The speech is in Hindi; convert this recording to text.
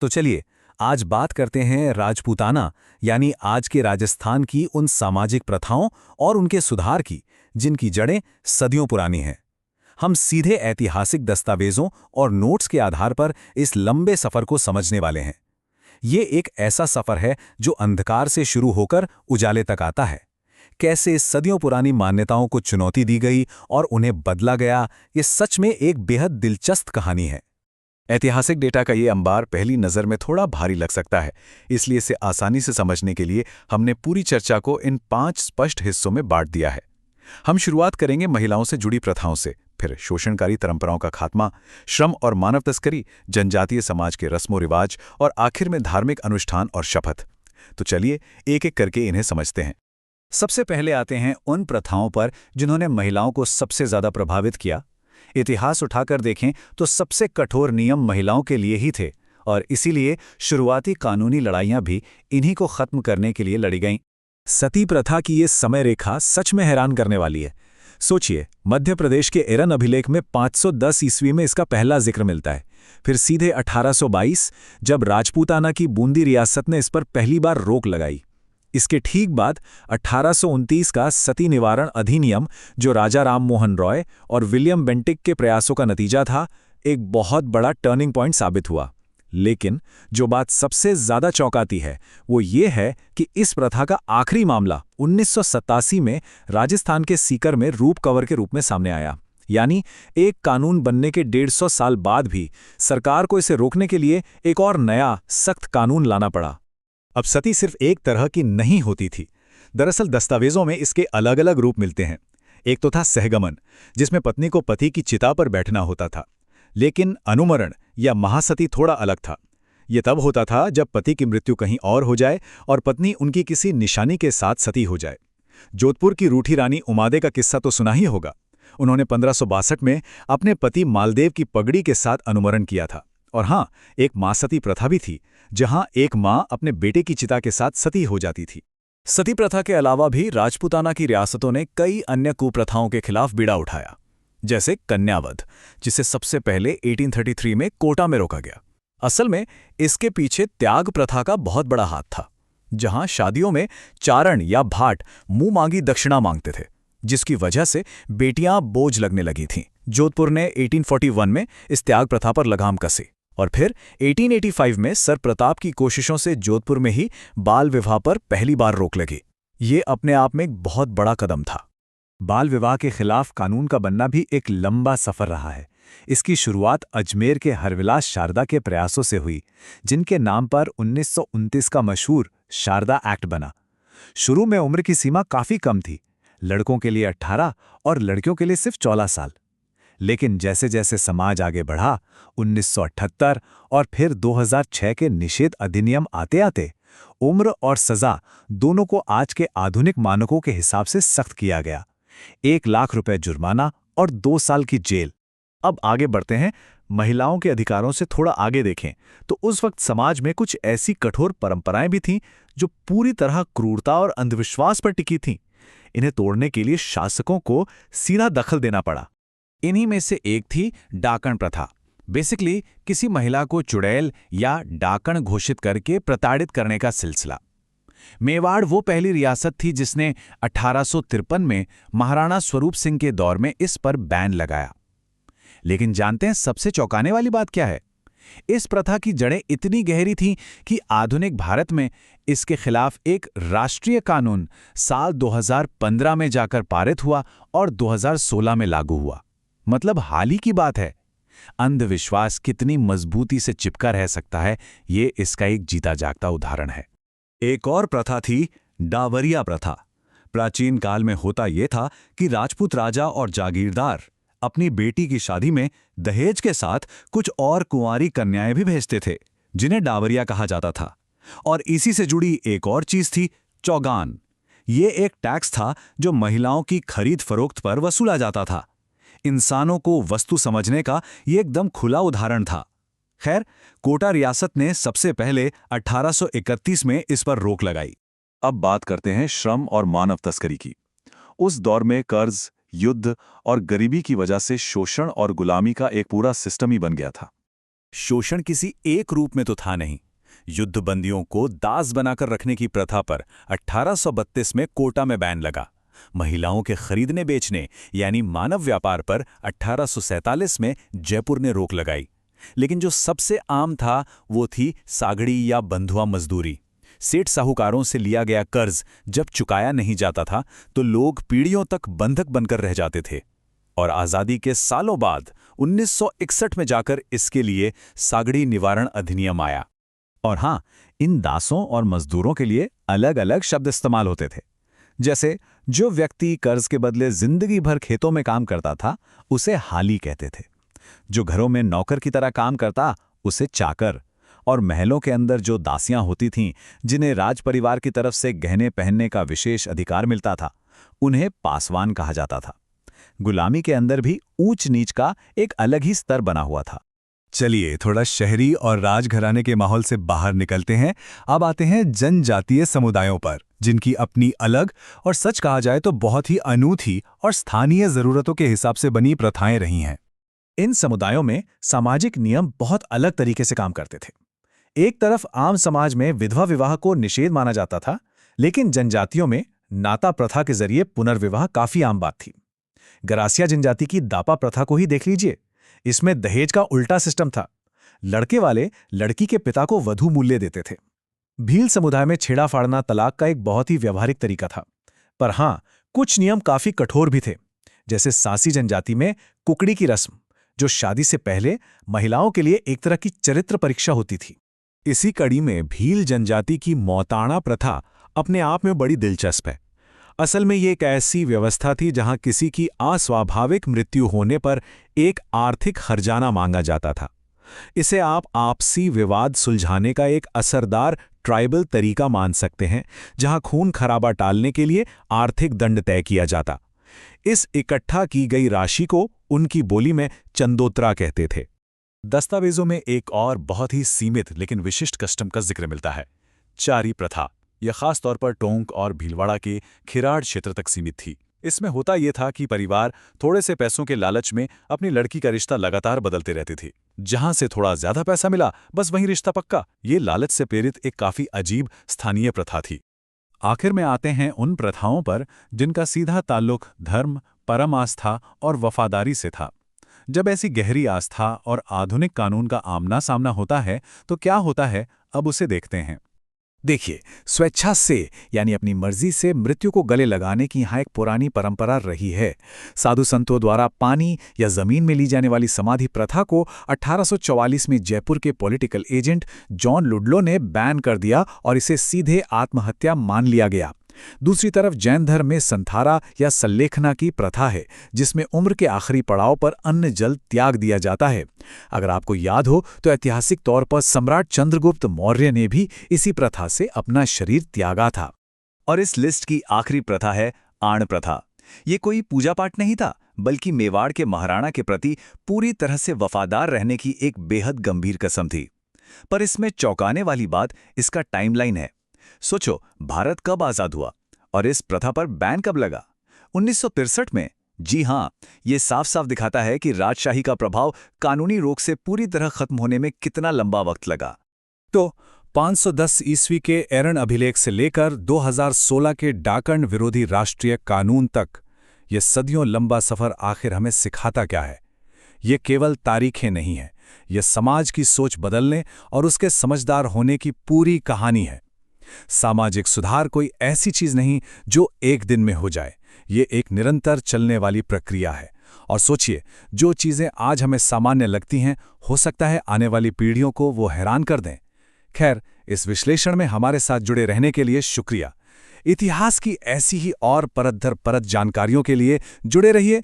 तो चलिए आज बात करते हैं राजपूताना यानी आज के राजस्थान की उन सामाजिक प्रथाओं और उनके सुधार की जिनकी जड़ें सदियों पुरानी हैं। हम सीधे ऐतिहासिक दस्तावेजों और नोट्स के आधार पर इस लंबे सफर को समझने वाले हैं। ये एक ऐसा सफर है जो अंधकार से शुरू होकर उजाले तक आता है। कैसे सदियों पुरानी मान्यताओं को चुनौती दी गई और उन्हें बदला गया, ये सच में एक बेहद दिलचस्प कहानी है। ऐतिहासिक डेटा का ये अंबार पहली नज़र में थोड़ा भारी लग सकता है, इसलिए इसे आसानी से समझने के लिए हमने पूरी चर्चा को इन 5 स्पष्ट हिस्सों में बांट दिया है। हम शुरुआत करेंगे महिलाओं से जुड़ी प्रथाओं से, फिर शोषणकारी परंपराओं का खात्मा, श्रम और मानव तस्करी, जनजातीय समाज के रस्मों रिवाज और आखिर में धार्मिक अनुष्ठान और शपथ। तो चलिए एक एक करके इन्हें समझते हैं। सबसे पहले आते हैं उन प्रथाओं पर जिन्होंने महिलाओं को सबसे ज्यादा प्रभावित किया। इतिहास उठाकर देखें तो सबसे कठोर नियम महिलाओं के लिए ही थे और इसीलिए शुरुआती कानूनी लड़ाइयां भी इन्हीं को खत्म करने के लिए लड़ी गईं। सती प्रथा की ये समय रेखा सच में हैरान करने वाली है। सोचिए, मध्य प्रदेश के एरन अभिलेख में 510 ईस्वी में इसका पहला जिक्र मिलता है। फिर सीधे 1822 जब राजपूताना की बूंदी रियासत ने इस पर पहली बार रोक लगाई। इसके ठीक बाद 1829 का सती निवारण अधिनियम, जो राजा राम मोहन रॉय और विलियम बेंटिक के प्रयासों का नतीजा था, एक बहुत बड़ा टर्निंग पॉइंट साबित हुआ। लेकिन जो बात सबसे ज्यादा चौंकाती है वो ये है कि इस प्रथा का आखिरी मामला 1987 में राजस्थान के सीकर में रूप कवर के रूप में सामने आया। यानी एक कानून बनने के 150 साल बाद भी सरकार को इसे रोकने के लिए एक और नया सख्त कानून लाना पड़ा। अब सती सिर्फ एक तरह की नहीं होती थी। दरअसल दस्तावेजों में इसके अलग अलग रूप मिलते हैं। एक तो था सहगमन, जिसमें पत्नी को पति की चिता पर बैठना होता था। लेकिन अनुमरण या महासती थोड़ा अलग था। यह तब होता था जब पति की मृत्यु कहीं और हो जाए और पत्नी उनकी किसी निशानी के साथ सती हो जाए। जोधपुर की रूठी रानी उमादे का किस्सा तो सुना ही होगा। उन्होंने 1562 में अपने पति मालदेव की पगड़ी के साथ अनुमरण किया था। और हाँ, एक मां सती प्रथा भी थी, जहां एक मां अपने बेटे की चिता के साथ सती हो जाती थी। सती प्रथा के अलावा भी राजपूताना की रियासतों ने कई अन्य कुप्रथाओं के खिलाफ बीड़ा उठाया, जैसे कन्यावध, जिसे सबसे पहले 1833 में कोटा में रोका गया। असल में इसके पीछे त्याग प्रथा का बहुत बड़ा हाथ था, जहां शादियों में चारण या भाट मुंह मांगी दक्षिणा मांगते थे, जिसकी वजह से बेटियां बोझ लगने लगी थीं। जोधपुर ने 1841 में इस त्याग प्रथा पर लगाम कसी और फिर 1885 में सर प्रताप की कोशिशों से जोधपुर में ही बाल विवाह पर पहली बार रोक लगी। ये अपने आप में एक बहुत बड़ा कदम था। बाल विवाह के खिलाफ कानून का बनना भी एक लंबा सफर रहा है। इसकी शुरुआत अजमेर के हरविलास शारदा के प्रयासों से हुई, जिनके नाम पर 1929 का मशहूर शारदा एक्ट बना। शुरू में उम्र की सीमा काफी कम थी, लड़कों के लिए 18 और लड़कियों के लिए सिर्फ 14 साल। लेकिन जैसे जैसे समाज आगे बढ़ा, 1978 और फिर 2006 के निषेध अधिनियम आते आते उम्र और सजा दोनों को आज के आधुनिक मानकों के हिसाब से सख्त किया गया। 1 लाख रुपए जुर्माना और 2 साल की जेल। अब आगे बढ़ते हैं, महिलाओं के अधिकारों से थोड़ा आगे देखें तो उस वक्त समाज में कुछ ऐसी कठोर परंपराएं भी थीं जो पूरी तरह क्रूरता और अंधविश्वास पर टिकी थीं। इन्हें तोड़ने के लिए शासकों को सीधा दखल देना पड़ा। इन्हीं में से एक थी डाकण प्रथा। बेसिकली किसी महिला को चुड़ैल या डाकण घोषित करके प्रताड़ित करने का सिलसिला। मेवाड़ वो पहली रियासत थी जिसने 1853 में महाराणा स्वरूप सिंह के दौर में इस पर बैन लगाया। लेकिन जानते हैं सबसे चौंकाने वाली बात क्या है? इस प्रथा की जड़ें इतनी गहरी थीं कि आधुनिक भारत में इसके खिलाफ एक राष्ट्रीय कानून साल 2015 में जाकर पारित हुआ और 2016 में लागू हुआ। मतलब हाल ही की बात है। अंधविश्वास कितनी मजबूती से चिपका रह सकता है, ये इसका एक जीता जागता उदाहरण है। एक और प्रथा थी डावरिया प्रथा। प्राचीन काल में होता यह था कि राजपूत राजा और जागीरदार अपनी बेटी की शादी में दहेज के साथ कुछ और कुंवारी कन्याएं भी भेजते थे, जिन्हें डावरिया कहा जाता था। और इसी से जुड़ी एक और चीज थी चौगान। ये एक टैक्स था जो महिलाओं की खरीद फरोख्त पर वसूला जाता था। इंसानों को वस्तु समझने का ये एकदम खुला उदाहरण था। खैर, कोटा रियासत ने सबसे पहले 1831 में इस पर रोक लगाई। अब बात करते हैं श्रम और मानव तस्करी की। उस दौर में कर्ज, युद्ध और गरीबी की वजह से शोषण और गुलामी का एक पूरा सिस्टम ही बन गया था। शोषण किसी एक रूप में तो था नहीं। युद्धबंदियों को दास बनाकर रखने की प्रथा पर 1832 में कोटा में बैन लगा। महिलाओं के खरीदने बेचने यानी मानव व्यापार पर 1847 में जयपुर ने रोक लगाई। लेकिन जो सबसे आम था वो थी सागड़ी या बंधुआ मजदूरी। सेठ साहूकारों से लिया गया कर्ज जब चुकाया नहीं जाता था तो लोग पीढ़ियों तक बंधक बनकर रह जाते थे। और आज़ादी के सालों बाद 1961 में जाकर इसके लिए सागड़ी निवारण अधिनियम आया। और हां, इन दासों और मजदूरों के लिए अलग अलग शब्द इस्तेमाल होते थे। जैसे जो व्यक्ति कर्ज के बदले जिंदगी भर खेतों में काम करता था उसे हाली कहते थे। जो घरों में नौकर की तरह काम करता उसे चाकर। और महलों के अंदर जो दासियां होती थीं जिन्हें राज परिवार की तरफ से गहने पहनने का विशेष अधिकार मिलता था उन्हें पासवान कहा जाता था। गुलामी के अंदर भी ऊंच नीच का एक अलग ही स्तर बना हुआ था। चलिए थोड़ा शहरी और राजघराने के माहौल से बाहर निकलते हैं। अब आते हैं जनजातीय समुदायों पर, जिनकी अपनी अलग और सच कहा जाए तो बहुत ही अनूठी और स्थानीय जरूरतों के हिसाब से बनी प्रथाएं रही हैं। इन समुदायों में सामाजिक नियम बहुत अलग तरीके से काम करते थे। एक तरफ आम समाज में विधवा विवाह को निषेध माना जाता था, लेकिन जनजातियों में नाता प्रथा के जरिए पुनर्विवाह काफी आम बात थी। गरासिया जनजाति की दापा प्रथा को ही देख लीजिए। इसमें दहेज का उल्टा सिस्टम था। लड़के वाले लड़की के पिता को वधू मूल्य देते थे। भील समुदाय में छेड़ा फाड़ना तलाक का एक बहुत ही व्यवहारिक तरीका था। पर हां, कुछ नियम काफी कठोर भी थे। जैसे सांसी जनजाति में कुकड़ी की रस्म, जो शादी से पहले महिलाओं के लिए एक तरह की चरित्र परीक्षा होती थी। इसी कड़ी में भील जनजाति की मौताना प्रथा अपने आप में बड़ी दिलचस्प है। असल में ये एक ऐसी व्यवस्था थी जहां किसी की अस्वाभाविक मृत्यु होने पर एक आर्थिक हर्जाना मांगा जाता था। इसे आप आपसी विवाद सुलझाने का एक असरदार ट्राइबल तरीका मान सकते हैं, जहां खून खराबा टालने के लिए आर्थिक दंड तय किया जाता। इस इकट्ठा की गई राशि को उनकी बोली में चंदोत्रा कहते थे। दस्तावेजों में एक और बहुत ही सीमित लेकिन विशिष्ट कस्टम का जिक्र मिलता है, चारी प्रथा। यह खास तौर पर टोंक और भीलवाड़ा के खिराड़ क्षेत्र तक सीमित थी। इसमें होता यह था कि परिवार थोड़े से पैसों के लालच में अपनी लड़की का रिश्ता लगातार बदलते रहते थे। जहां से थोड़ा ज्यादा पैसा मिला बस वहीं रिश्ता पक्का। ये लालच से प्रेरित एक काफी अजीब स्थानीय प्रथा थी। आखिर में आते हैं उन प्रथाओं पर जिनका सीधा ताल्लुक धर्म, परम आस्था और वफादारी से था। जब ऐसी गहरी आस्था और आधुनिक कानून का आमना सामना होता है तो क्या होता है, अब उसे देखते हैं। देखिए, स्वेच्छा से यानी अपनी मर्जी से मृत्यु को गले लगाने की यहाँ एक पुरानी परंपरा रही है। साधु संतों द्वारा पानी या जमीन में ली जाने वाली समाधि प्रथा को 1844 में जयपुर के पॉलिटिकल एजेंट जॉन लुडलो ने बैन कर दिया और इसे सीधे आत्महत्या मान लिया गया। दूसरी तरफ जैन धर्म में संथारा या सल्लेखना की प्रथा है, जिसमें उम्र के आखिरी पड़ाव पर अन्न जल त्याग दिया जाता है। अगर आपको याद हो तो ऐतिहासिक तौर पर सम्राट चंद्रगुप्त मौर्य ने भी इसी प्रथा से अपना शरीर त्यागा था। और इस लिस्ट की आखिरी प्रथा है आण प्रथा। ये कोई पूजा पाठ नहीं था, बल्कि मेवाड़ के महाराणा के प्रति पूरी तरह से वफादार रहने की एक बेहद गंभीर कसम थी। पर इसमें चौंकाने वाली बात इसका टाइमलाइन है। सोचो, भारत कब आजाद हुआ और इस प्रथा पर बैन कब लगा? 1963 में। जी हां, ये साफ साफ दिखाता है कि राजशाही का प्रभाव कानूनी रोक से पूरी तरह खत्म होने में कितना लंबा वक्त लगा। तो 510 ईस्वी के एरन अभिलेख से लेकर 2016 के डाकण विरोधी राष्ट्रीय कानून तक ये सदियों लंबा सफर आखिर हमें सिखाता क्या है? ये केवल तारीखें नहीं है, ये समाज की सोच बदलने और उसके समझदार होने की पूरी कहानी है। सामाजिक सुधार कोई ऐसी चीज नहीं जो एक दिन में हो जाए। ये एक निरंतर चलने वाली प्रक्रिया है। और सोचिए, जो चीजें आज हमें सामान्य लगती हैं, हो सकता है आने वाली पीढ़ियों को वो हैरान कर दें। खैर, इस विश्लेषण में हमारे साथ जुड़े रहने के लिए शुक्रिया। इतिहास की ऐसी ही और परत दर परत जानकारियों के लिए जुड़े रहिए